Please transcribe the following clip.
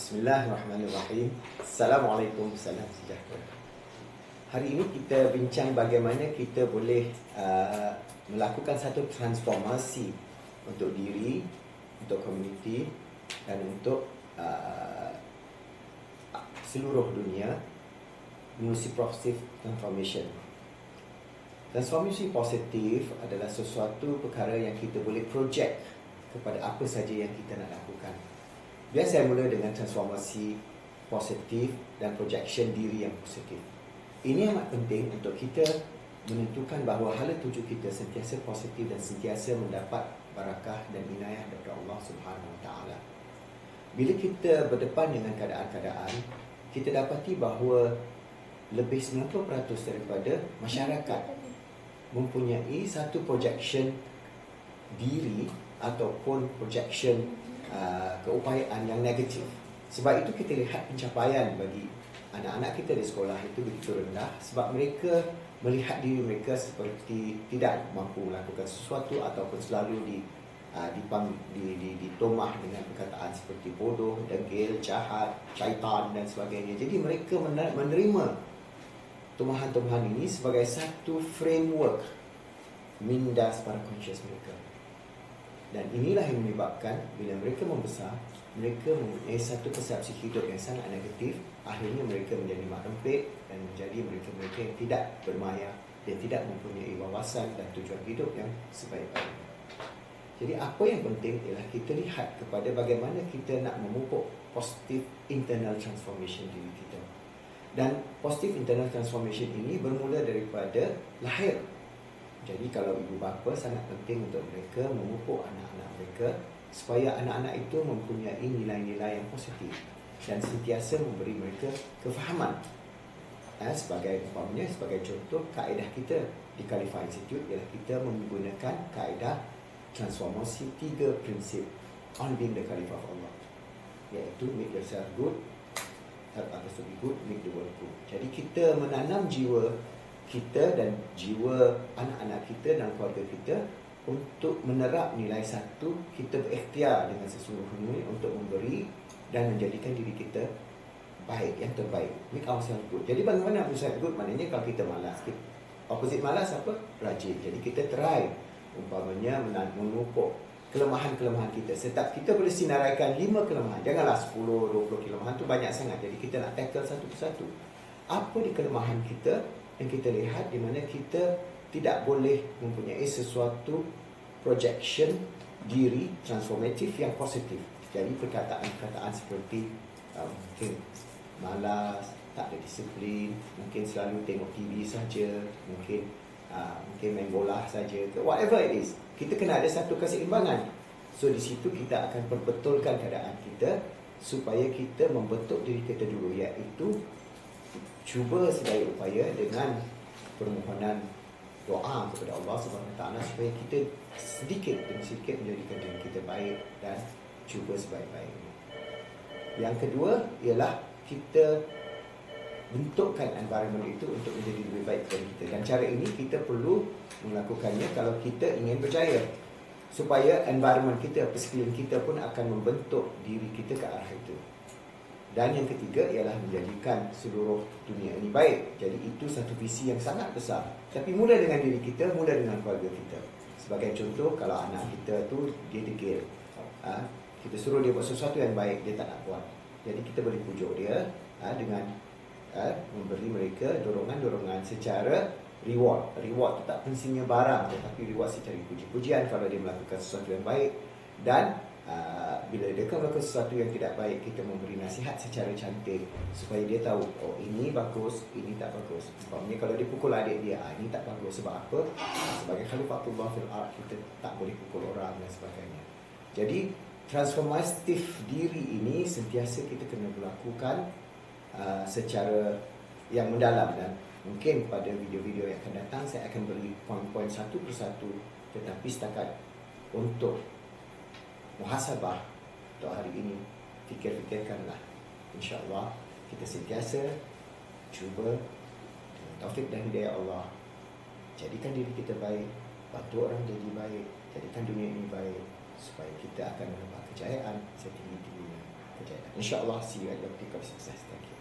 Bismillahirrahmanirrahim. Assalamualaikum, salam sejahtera. Hari ini kita bincang bagaimana kita boleh melakukan satu transformasi untuk diri, untuk komuniti dan untuk seluruh dunia melalui positive transformation. Transformasi positif adalah sesuatu perkara yang kita boleh project kepada apa saja yang kita nak lakukan. Biar saya mula dengan transformasi positif dan projection diri yang positif. Ini amat penting untuk kita menentukan bahawa hala tuju kita sentiasa positif dan sentiasa mendapat barakah dan inayah daripada Allah Subhanahu Wa Taala. Bila kita berdepan dengan keadaan-keadaan, kita dapati bahawa lebih 90% daripada masyarakat mempunyai satu projection diri ataupun projection keupayaan yang negatif. Sebab itu kita lihat pencapaian bagi anak-anak kita di sekolah itu begitu rendah sebab mereka melihat diri mereka seperti tidak mampu melakukan sesuatu ataupun selalu ditomah dengan perkataan seperti bodoh, degil, jahat, syaitan dan sebagainya. Jadi mereka menerima tumahan-tumahan ini sebagai satu framework mindas para conscious mereka. Dan inilah yang menyebabkan bila mereka membesar, mereka mempunyai satu persepsi hidup yang sangat negatif. Akhirnya mereka menjadi mak rempit dan menjadi mereka-mereka yang tidak bermaya dan tidak mempunyai wawasan dan tujuan hidup yang sebaik-baiknya. Jadi apa yang penting ialah kita lihat kepada bagaimana kita nak memupuk positive internal transformation diri kita. Dan positive internal transformation ini bermula daripada lahir. Jadi kalau ibu bapa sangat penting untuk mereka memupuk anak-anak mereka supaya anak-anak itu mempunyai nilai-nilai yang positif dan sentiasa memberi mereka kefahaman. Sebagai contoh, kaedah kita di Khalifah Institute ialah kita menggunakan kaedah transformasi 3 prinsip on being the Khalifah of Allah, iaitu make yourself good, help others to be good, make the world good. Jadi kita menanam jiwa kita dan jiwa anak-anak kita dan keluarga kita untuk menerap nilai satu, kita berikhtiar dengan sesungguhnya untuk memberi dan menjadikan diri kita baik, yang terbaik, make ourselves good. Jadi bagaimana ourselves good? Maknanya kalau kita malas, opposite malas apa? Rajin. Jadi kita try umpamanya memupuk kelemahan-kelemahan kita. Setiap kita boleh sinaraikan 5 kelemahan, janganlah 10-20 kelemahan tu banyak sangat. Jadi kita nak tackle satu persatu. Apa di kelemahan kita yang kita lihat di mana kita tidak boleh mempunyai sesuatu projection diri transformatif yang positif. Jadi perkataan-perkataan seperti mungkin malas, tak ada disiplin, mungkin selalu tengok TV saja, mungkin main bola saja, whatever it is. Kita kena ada satu keseimbangan. So di situ kita akan perbetulkan keadaan kita supaya kita membentuk diri kita dulu, iaitu cuba sedaya upaya dengan permohonan doa kepada Allah Subhanahu Wa Taala supaya kita sedikit demi sedikit menjadikan diri kita baik dan cuba sebaik-baiknya. Yang kedua ialah kita bentukkan environment itu untuk menjadi lebih baik kepada kita. Dan cara ini kita perlu melakukannya kalau kita ingin berjaya, supaya environment kita, persekeliling kita pun akan membentuk diri kita ke arah itu. Dan yang ketiga ialah menjadikan seluruh dunia ini baik. Jadi itu satu visi yang sangat besar. Tapi mula dengan diri kita, mula dengan keluarga kita. Sebagai contoh, kalau anak kita tu dia degil, kita suruh dia buat sesuatu yang baik, dia tak nak buat. Jadi kita boleh pujuk dia dengan memberi mereka dorongan-dorongan secara reward. Reward tu tak pensinya barang, tetapi reward secara puji-pujian kalau dia melakukan sesuatu yang baik. Dan bila dia melakukan sesuatu yang tidak baik, kita memberi nasihat secara cantik supaya dia tahu, oh ini bagus, ini tak bagus. Umpamanya kalau dia pukul adik dia, ini tak bagus. Sebab apa? Sebagai Khalifatullah fil ard, kita tak boleh pukul orang dan sebagainya. Jadi transformatif diri ini sentiasa kita kena melakukan secara yang mendalam. Dan mungkin pada video-video yang akan datang saya akan beri poin-poin satu persatu, tetapi setakat untuk muhasabah untuk hari ini, fikir-fikirkanlah. InsyaAllah kita sentiasa cuba dengan taufik dan hidayah Allah, jadikan diri kita baik, bantu orang jadi baik, jadikan dunia ini baik, supaya kita akan mendapat kejayaan setinggi-tingginya. kejayaan. InsyaAllah, see you at your peak of success. Thank you.